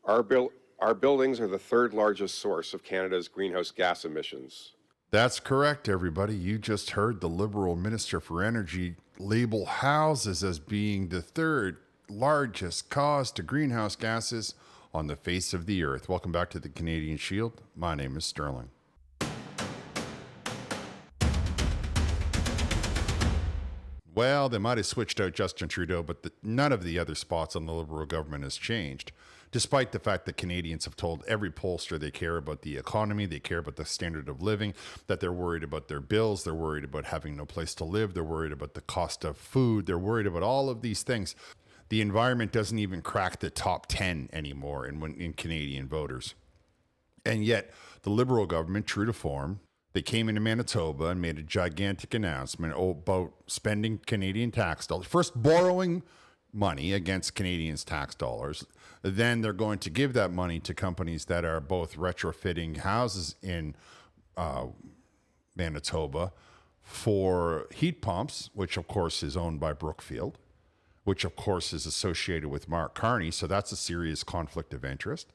Our, bil- our buildings are the third largest source of Canada's greenhouse gas emissions. That's correct, everybody. You just heard the Liberal Minister for Energy label houses as being the third largest cause to greenhouse gases on the face of the earth. Welcome back to the Canadian Shield. My name is Sterling. Well, they might have switched out Justin Trudeau, but none of the other spots on the Liberal government has changed, despite the fact that Canadians have told every pollster they care about the economy, they care about the standard of living, that they're worried about their bills, they're worried about having no place to live, they're worried about the cost of food, they're worried about all of these things. The environment doesn't even crack the top 10 anymore in Canadian voters. And yet, the Liberal government, true to form, they came into Manitoba and made a gigantic announcement about spending Canadian tax dollars. First, borrowing money against Canadians' tax dollars. Then they're going to give that money to companies that are both retrofitting houses in Manitoba for heat pumps, which of course is owned by Brookfield, which of course is associated with Mark Carney. So that's a serious conflict of interest.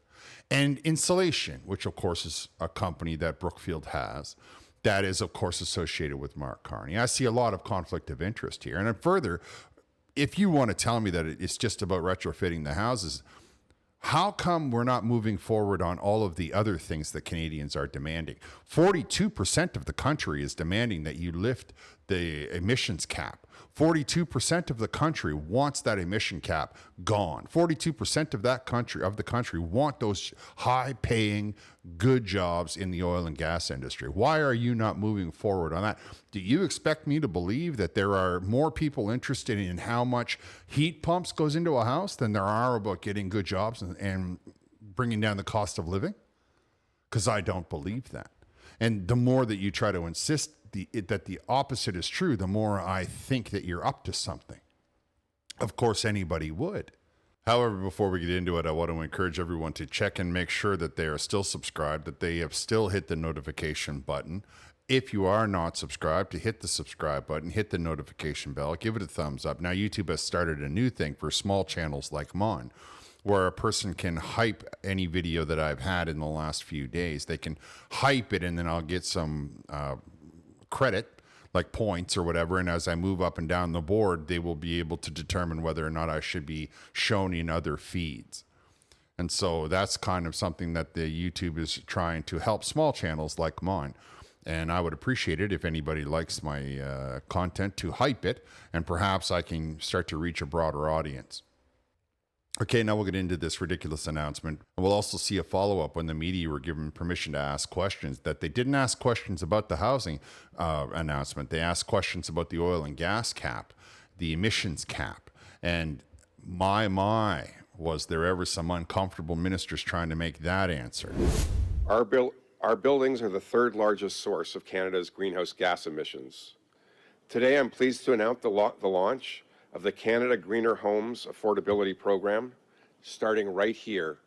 And insulation, which of course is a company that Brookfield has, that is of course associated with Mark Carney. I see a lot of conflict of interest here. And further, if you want to tell me that it's just about retrofitting the houses, how come we're not moving forward on all of the other things that Canadians are demanding? 42% of the country is demanding that you lift the emissions cap. 42% of the country wants that emission cap gone. 42% of the country want those high-paying, good jobs in the oil and gas industry. Why are you not moving forward on that? Do you expect me to believe that there are more people interested in how much heat pumps goes into a house than there are about getting good jobs and bringing down the cost of living? Because I don't believe that. And the more that you try to insist that the opposite is true, the more I think that you're up to something. Of course, anybody would. However, before we get into it, I want to encourage everyone to check and make sure that they are still subscribed, that they have still hit the notification button. If you are not subscribed, to hit the subscribe button, hit the notification bell, give it a thumbs up. Now, YouTube has started a new thing for small channels like mine, where a person can hype any video that I've had in the last few days. They can hype it, and then I'll get some credit, like points or whatever. And as I move up and down the board, they will be able to determine whether or not I should be shown in other feeds. And so that's kind of something that the YouTube is trying to help small channels like mine. And I would appreciate it if anybody likes my content to hype it, and perhaps I can start to reach a broader audience. Okay, now we'll get into this ridiculous announcement. We'll also see a follow-up when the media were given permission to ask questions, that they didn't ask questions about the housing announcement. They asked questions about the oil and gas cap, the emissions cap. And my, was there ever some uncomfortable ministers trying to make that answer? Our buildings are the third largest source of Canada's greenhouse gas emissions. Today, I'm pleased to announce the launch of the Canada Greener Homes Affordability Program, starting right here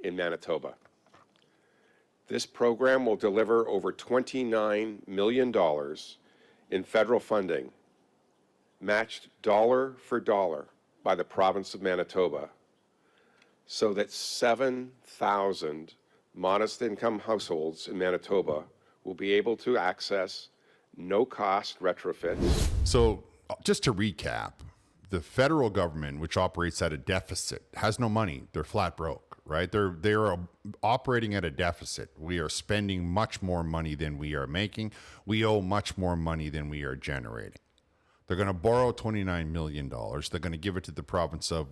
in Manitoba. This program will deliver over $29 million in federal funding, matched dollar for dollar by the province of Manitoba, so that 7,000 modest income households in Manitoba will be able to access no-cost retrofits. So just to recap, the federal government, which operates at a deficit, has no money. They're flat broke, right? They're operating at a deficit. We are spending much more money than we are making. We owe much more money than we are generating. They're going to borrow $29 million. They're going to give it to the province of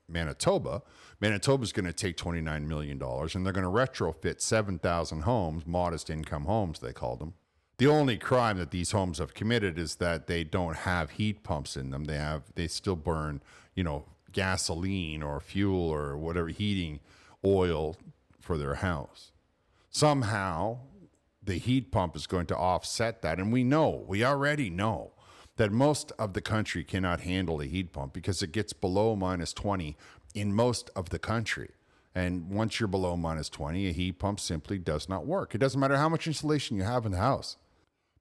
Manitoba. Manitoba's going to take $29 million, and they're going to retrofit 7,000 homes, modest income homes, they call them. The only crime that these homes have committed is that they don't have heat pumps in them. They still burn, gasoline or fuel or whatever, heating oil for their house. Somehow the heat pump is going to offset that. And we already know that most of the country cannot handle a heat pump because it gets below minus 20 in most of the country. And once you're below minus 20, a heat pump simply does not work. It doesn't matter how much insulation you have in the house.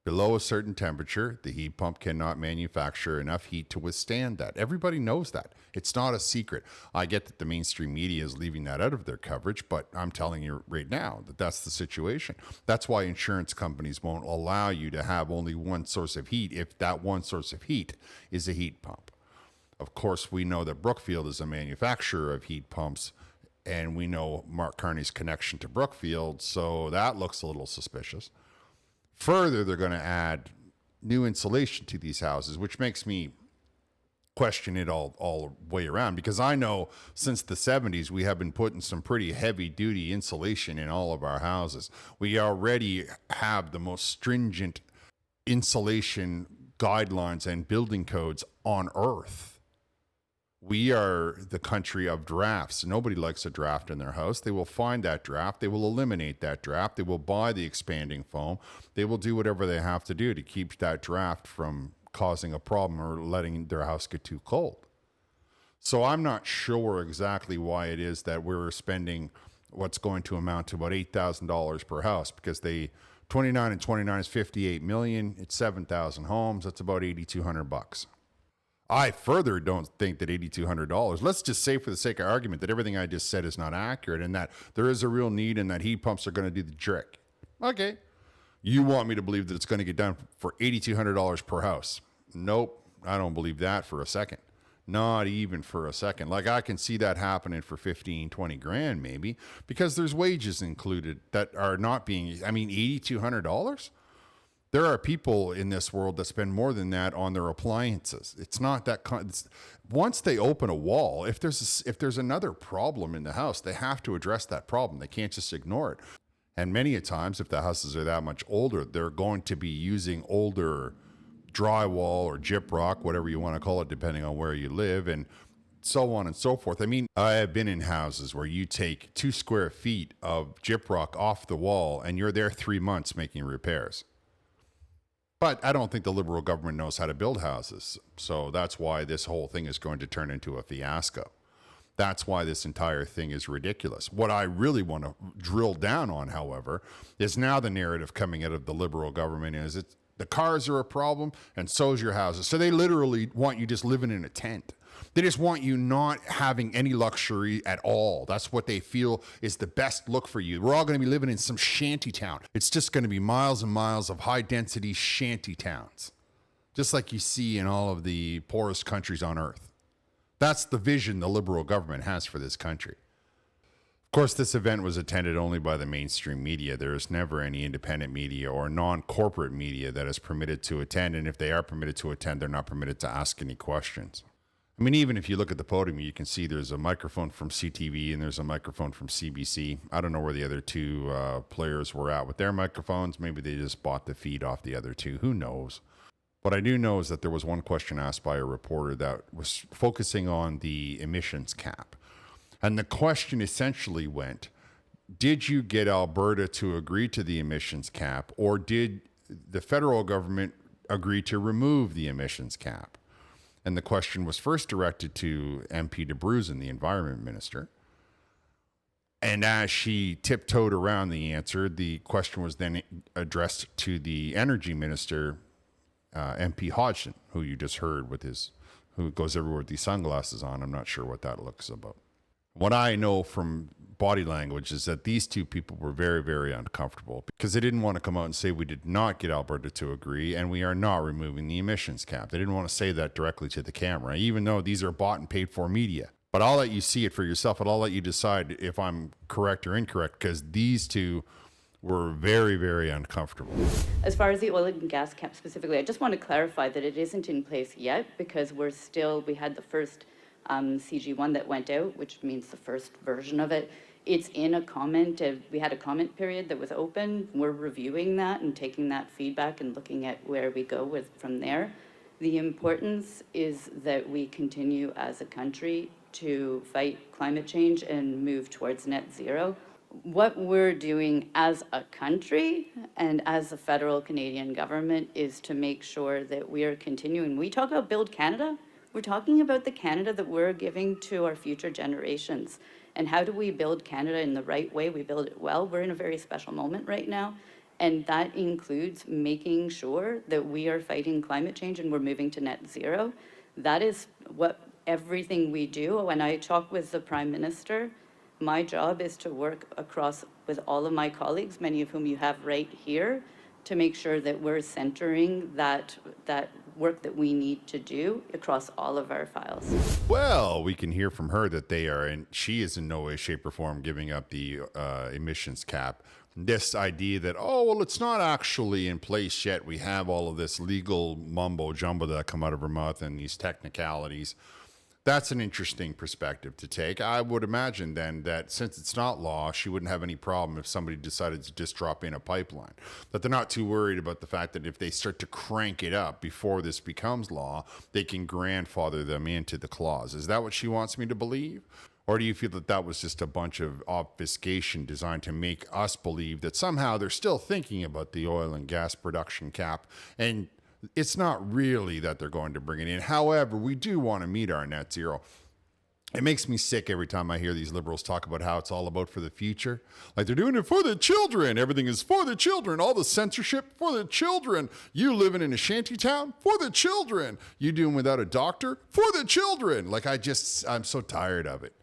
Below a certain temperature, the heat pump cannot manufacture enough heat to withstand that. Everybody knows that. It's not a secret. I get that the mainstream media is leaving that out of their coverage, but I'm telling you right now that that's the situation. That's why insurance companies won't allow you to have only one source of heat if that one source of heat is a heat pump. Of course, we know that Brookfield is a manufacturer of heat pumps, and we know Mark Carney's connection to Brookfield, so that looks a little suspicious. Further, they're going to add new insulation to these houses, which makes me question it all the way around, because I know since the 70s we have been putting some pretty heavy duty insulation in all of our houses. We already have the most stringent insulation guidelines and building codes on earth. We are the country of drafts. Nobody likes a draft in their house. They will find that draft. They will eliminate that draft. They will buy the expanding foam. They will do whatever they have to do to keep that draft from causing a problem or letting their house get too cold. So I'm not sure exactly why it is that we're spending what's going to amount to about $8,000 per house, because 29 and 29 is 58 million. It's 7,000 homes. That's about $8,200. I further don't think that $8,200, let's just say for the sake of argument that everything I just said is not accurate and that there is a real need and that heat pumps are going to do the trick. Okay. You want me to believe that it's going to get done for $8,200 per house? Nope. I don't believe that for a second. Not even for a second. Like, I can see that happening for 15, 20 grand maybe, because there's wages included that are not being, $8,200? There are people in this world that spend more than that on their appliances. It's not that once they open a wall, if there's another problem in the house, they have to address that problem. They can't just ignore it. And many a times, if the houses are that much older, they're going to be using older drywall or gyprock, whatever you want to call it, depending on where you live, and so on and so forth. I have been in houses where you take 2 square feet of gyprock off the wall and you're there 3 months making repairs. But I don't think the Liberal government knows how to build houses. So that's why this whole thing is going to turn into a fiasco. That's why this entire thing is ridiculous. What I really want to drill down on, however, is now the narrative coming out of the Liberal government is the cars are a problem and so's your houses. So they literally want you just living in a tent. They just want you not having any luxury at all. That's what they feel is the best look for you. We're all going to be living in some shanty town. It's just going to be miles and miles of high density shanty towns, just like you see in all of the poorest countries on earth. That's the vision the Liberal government has for this country. Of course, this event was attended only by the mainstream media. There is never any independent media or non-corporate media that is permitted to attend. And if they are permitted to attend, they're not permitted to ask any questions. Even if you look at the podium, you can see there's a microphone from CTV and there's a microphone from CBC. I don't know where the other two players were at with their microphones. Maybe they just bought the feed off the other two. Who knows? What I do know is that there was one question asked by a reporter that was focusing on the emissions cap. And the question essentially went, did you get Alberta to agree to the emissions cap, or did the federal government agree to remove the emissions cap? And the question was first directed to MP de Bruzen, the environment minister. And as she tiptoed around the answer, the question was then addressed to the energy minister, MP Hodgson, who you just heard who goes everywhere with these sunglasses on. I'm not sure what that looks about. What I know from body language is that these two people were very, very uncomfortable because they didn't want to come out and say we did not get Alberta to agree and we are not removing the emissions cap. They didn't want to say that directly to the camera, even though these are bought and paid for media. But I'll let you see it for yourself, and I'll let you decide if I'm correct or incorrect, because these two were very, very uncomfortable. As far as the oil and gas cap specifically, I just want to clarify that it isn't in place yet because we had the first CG1 that went out, which means the first version of it. It's in a comment. We had a comment period that was open. We're reviewing that and taking that feedback and looking at where we go from there. The importance is that we continue as a country to fight climate change and move towards net zero. What we're doing as a country and as the federal Canadian government is to make sure that we are continuing. We talk about Build Canada. We're talking about the Canada that we're giving to our future generations. And how do we build Canada in the right way? We build it well. We're in a very special moment right now. And that includes making sure that we are fighting climate change and we're moving to net zero. That is what everything we do. When I talk with the Prime Minister, my job is to work across with all of my colleagues, many of whom you have right here, to make sure that we're centering that work that we need to do across all of our files. Well, we can hear from her that she is in no way, shape, or form giving up the emissions cap. This idea that, oh, well, it's not actually in place yet. We have all of this legal mumbo jumbo that come out of her mouth and these technicalities. That's an interesting perspective to take. I would imagine then that since it's not law, she wouldn't have any problem if somebody decided to just drop in a pipeline. That they're not too worried about the fact that if they start to crank it up before this becomes law, they can grandfather them into the clause. Is that what she wants me to believe? Or do you feel that that was just a bunch of obfuscation designed to make us believe that somehow they're still thinking about the oil and gas production cap, and it's not really that they're going to bring it in? However, we do want to meet our net zero. It makes me sick every time I hear these liberals talk about how it's all about for the future. Like they're doing it for the children. Everything is for the children. All the censorship for the children. You living in a shanty town for the children. You doing without a doctor for the children. Like I'm so tired of it.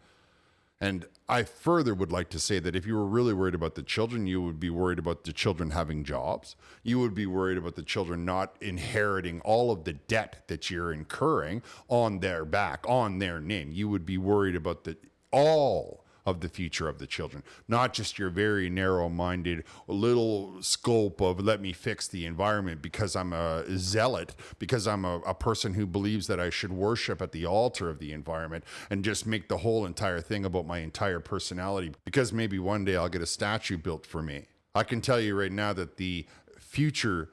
And I further would like to say that if you were really worried about the children, you would be worried about the children having jobs. You would be worried about the children not inheriting all of the debt that you're incurring on their back, on their name. You would be worried about all of the future of the children, not just your very narrow-minded little scope of let me fix the environment because I'm a zealot, because I'm a person who believes that I should worship at the altar of the environment and just make the whole entire thing about my entire personality because maybe one day I'll get a statue built for me. I can tell you right now that the future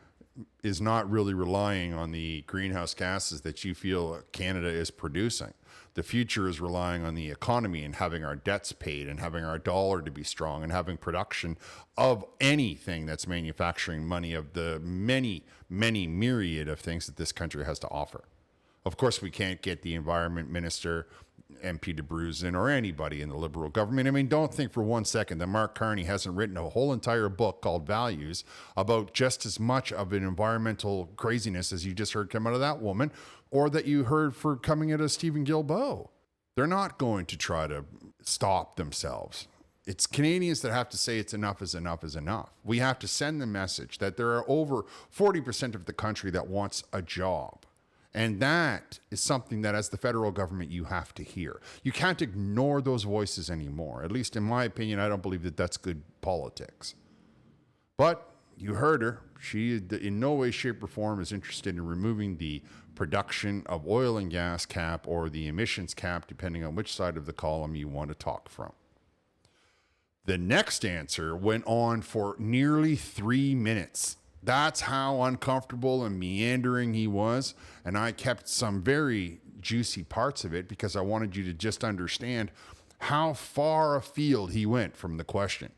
is not really relying on the greenhouse gases that you feel Canada is producing. The future is relying on the economy and having our debts paid and having our dollar to be strong and having production of anything that's manufacturing money, of the many, many myriad of things that this country has to offer. Of course, we can't get the environment minister, MP DeBruzen, or anybody in the Liberal government. I mean, don't think for one second that Mark Carney hasn't written a whole entire book called Values about just as much of an environmental craziness as you just heard come out of that woman, or that you heard for coming out of Stephen Guilbeault. They're not going to try to stop themselves. It's Canadians that have to say it's enough is enough is enough. We have to send the message that there are over 40% of the country that wants a job. And that is something that as the federal government, you have to hear. You can't ignore those voices anymore. At least in my opinion, I don't believe that that's good politics. But you heard her. She, in no way, shape, or form, is interested in removing the production of oil and gas cap or the emissions cap, depending on which side of the column you want to talk from. The next answer went on for nearly 3 minutes. That's how uncomfortable and meandering he was. And I kept some very juicy parts of it because I wanted you to just understand how far afield he went from the question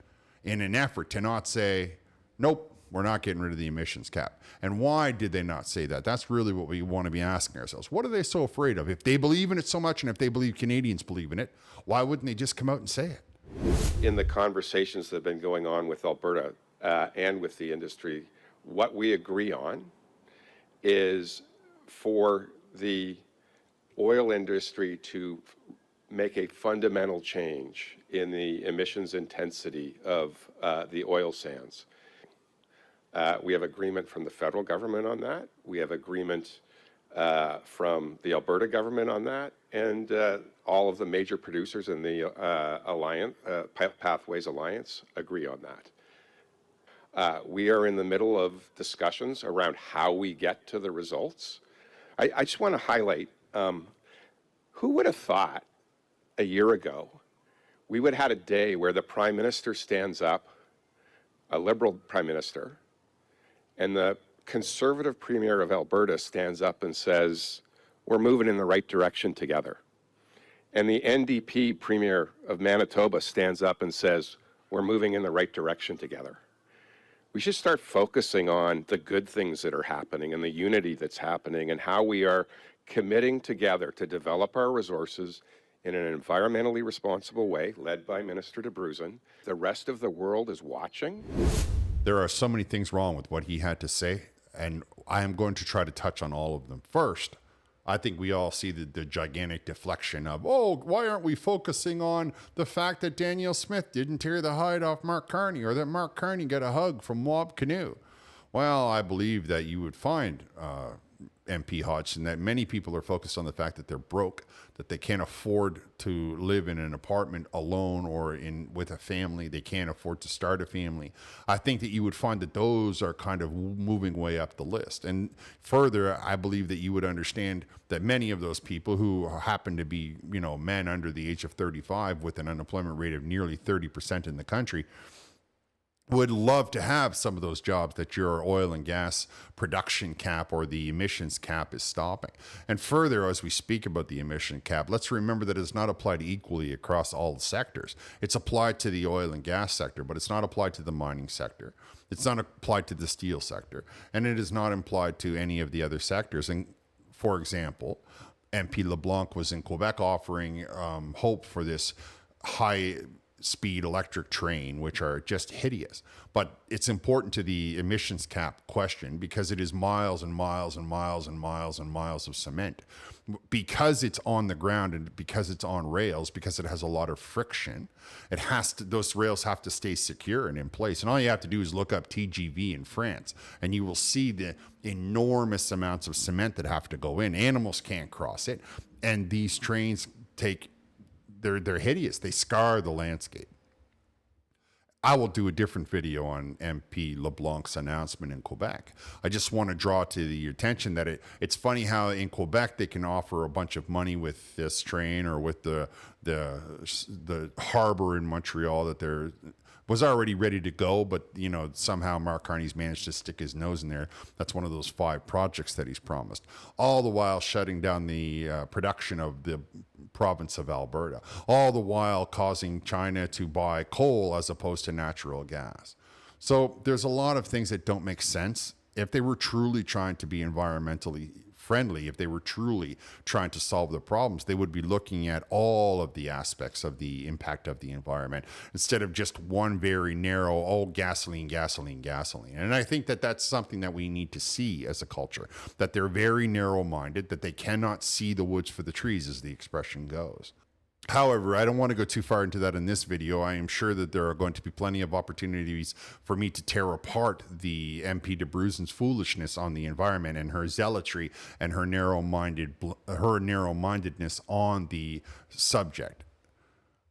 in an effort to not say, nope, we're not getting rid of the emissions cap. And why did they not say that? That's really what we want to be asking ourselves. What are they so afraid of? If they believe in it so much and if they believe Canadians believe in it, why wouldn't they just come out and say it? In the conversations that have been going on with Alberta and with the industry, what we agree on is for the oil industry to make a fundamental change in the emissions intensity of the oil sands. We have agreement from the federal government on that. We have agreement from the Alberta government on that, and all of the major producers in the Alliance, Pathways Alliance agree on that. We are in the middle of discussions around how we get to the results. I just want to highlight, who would have thought a year ago we would have had a day where the Prime Minister stands up, a Liberal Prime Minister, and the Conservative Premier of Alberta stands up and says, we're moving in the right direction together. And the NDP Premier of Manitoba stands up and says, we're moving in the right direction together. We should start focusing on the good things that are happening and the unity that's happening and how we are committing together to develop our resources in an environmentally responsible way, led by Minister DeBruzen. The rest of the world is watching. There are so many things wrong with what he had to say, and I am going to try to touch on all of them. First, I think we all see the gigantic deflection of, oh, why aren't we focusing on the fact that Danielle Smith didn't tear the hide off Mark Carney, or that Mark Carney got a hug from Mob Canoe? Well, I believe that you would find, MP Hodgson, that many people are focused on the fact that they're broke, that they can't afford to live in an apartment alone or with a family. They can't afford to start a family. I think that you would find that those are kind of moving way up the list. And further, I believe that you would understand that many of those people who happen to be, men under the age of 35 with an unemployment rate of nearly 30% in the country would love to have some of those jobs that your oil and gas production cap or the emissions cap is stopping. And further, as we speak about the emission cap, let's remember that it's not applied equally across all the sectors. It's applied to the oil and gas sector, but it's not applied to the mining sector. It's not applied to the steel sector, and it is not applied to any of the other sectors. And for example, MP LeBlanc was in Quebec offering hope for this high-speed electric train, which are just hideous. But it's important to the emissions cap question because it is miles and miles and miles and miles and miles of cement. Because it's on the ground and because it's on rails, because it has a lot of friction, those rails have to stay secure and in place. And all you have to do is look up TGV in France, and you will see the enormous amounts of cement that have to go in. Animals can't cross it, and these trains they're hideous. They scar the landscape. I will do a different video on MP LeBlanc's announcement in Quebec. I just want to draw to your attention that it's funny how in Quebec they can offer a bunch of money with this train or with the harbor in Montreal that was already ready to go, but somehow Mark Carney's managed to stick his nose in there. That's one of those 5 projects that he's promised, all the while shutting down the production of the province of Alberta, all the while causing China to buy coal as opposed to natural gas. So there's a lot of things that don't make sense. If they were truly trying to be environmentally friendly, if they were truly trying to solve the problems, they would be looking at all of the aspects of the impact of the environment instead of just one very narrow, gasoline, gasoline, gasoline. And I think that that's something that we need to see as a culture, that they're very narrow-minded, that they cannot see the woods for the trees, as the expression goes. However, I don't want to go too far into that in this video. I am sure that there are going to be plenty of opportunities for me to tear apart the MP de Bruzen's foolishness on the environment and her zealotry and her narrow-mindedness on the subject.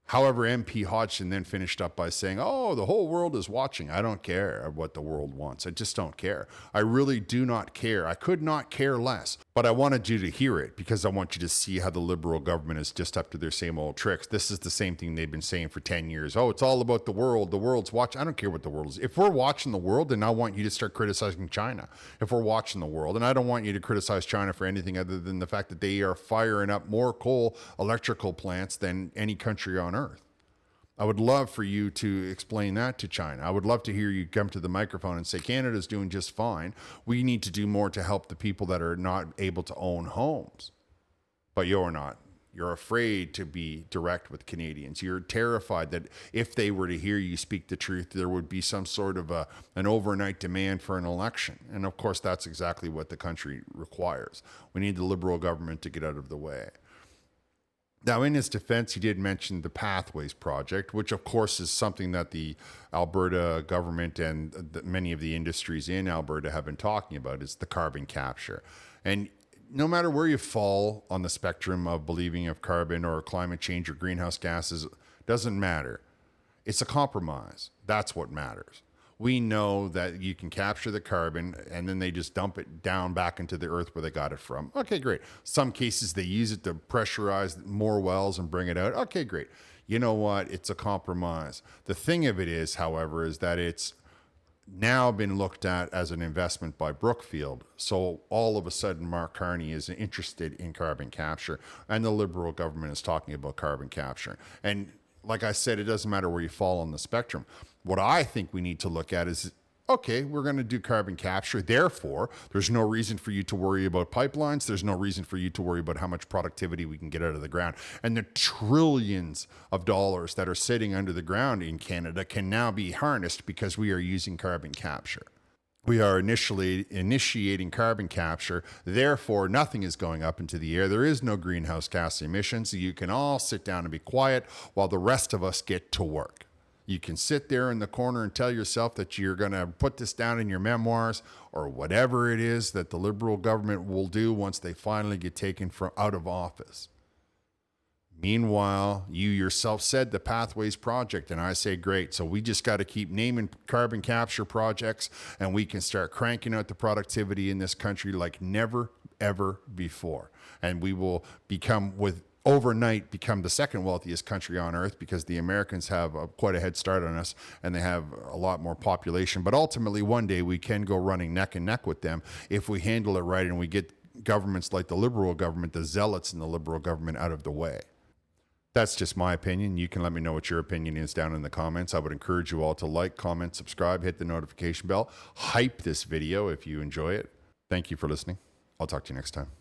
However, MP Hodgson then finished up by saying, oh, the whole world is watching. I don't care what the world wants. I just don't care. I really do not care. I could not care less. But I wanted you to hear it because I want you to see how the Liberal government is just up to their same old tricks. This is the same thing they've been saying for 10 years. Oh, it's all about the world. The world's watching. I don't care what the world is. If we're watching the world, then I want you to start criticizing China. If we're watching the world, and I don't want you to criticize China for anything other than the fact that they are firing up more coal electrical plants than any country on earth. I would love for you to explain that to China. I would love to hear you come to the microphone and say, Canada's doing just fine. We need to do more to help the people that are not able to own homes. But you're not. You're afraid to be direct with Canadians. You're terrified that if they were to hear you speak the truth, there would be some sort of an overnight demand for an election. And of course, that's exactly what the country requires. We need the Liberal government to get out of the way. Now, in his defense, he did mention the Pathways Project, which, of course, is something that the Alberta government and many of the industries in Alberta have been talking about. It's the carbon capture. And no matter where you fall on the spectrum of believing of carbon or climate change or greenhouse gases, doesn't matter. It's a compromise. That's what matters. We know that you can capture the carbon and then they just dump it down back into the earth where they got it from. Okay, great. Some cases they use it to pressurize more wells and bring it out. Okay, great. You know what? It's a compromise. The thing of it is, however, is that it's now been looked at as an investment by Brookfield. So all of a sudden, Mark Carney is interested in carbon capture and the Liberal government is talking about carbon capture. And like I said, it doesn't matter where you fall on the spectrum. What I think we need to look at is okay, we're going to do carbon capture. Therefore, there's no reason for you to worry about pipelines. There's no reason for you to worry about how much productivity we can get out of the ground. And the trillions of dollars that are sitting under the ground in Canada can now be harnessed because we are using carbon capture. We are initiating carbon capture. Therefore, nothing is going up into the air. There is no greenhouse gas emissions. You can all sit down and be quiet while the rest of us get to work. You can sit there in the corner and tell yourself that you're going to put this down in your memoirs or whatever it is that the Liberal government will do once they finally get taken out of office. Meanwhile, you yourself said the Pathways Project, and I say great. So we just got to keep naming carbon capture projects, and we can start cranking out the productivity in this country like never, ever before. And we will overnight become the second wealthiest country on earth because the Americans have quite a head start on us and they have a lot more population. But ultimately, one day we can go running neck and neck with them if we handle it right and we get governments like the Liberal government, the zealots in the Liberal government, out of the way. That's just my opinion. You can let me know what your opinion is down in the comments. I would encourage you all to like, comment, subscribe, hit the notification bell, hype this video if you enjoy it. Thank you for listening. I'll talk to you next time.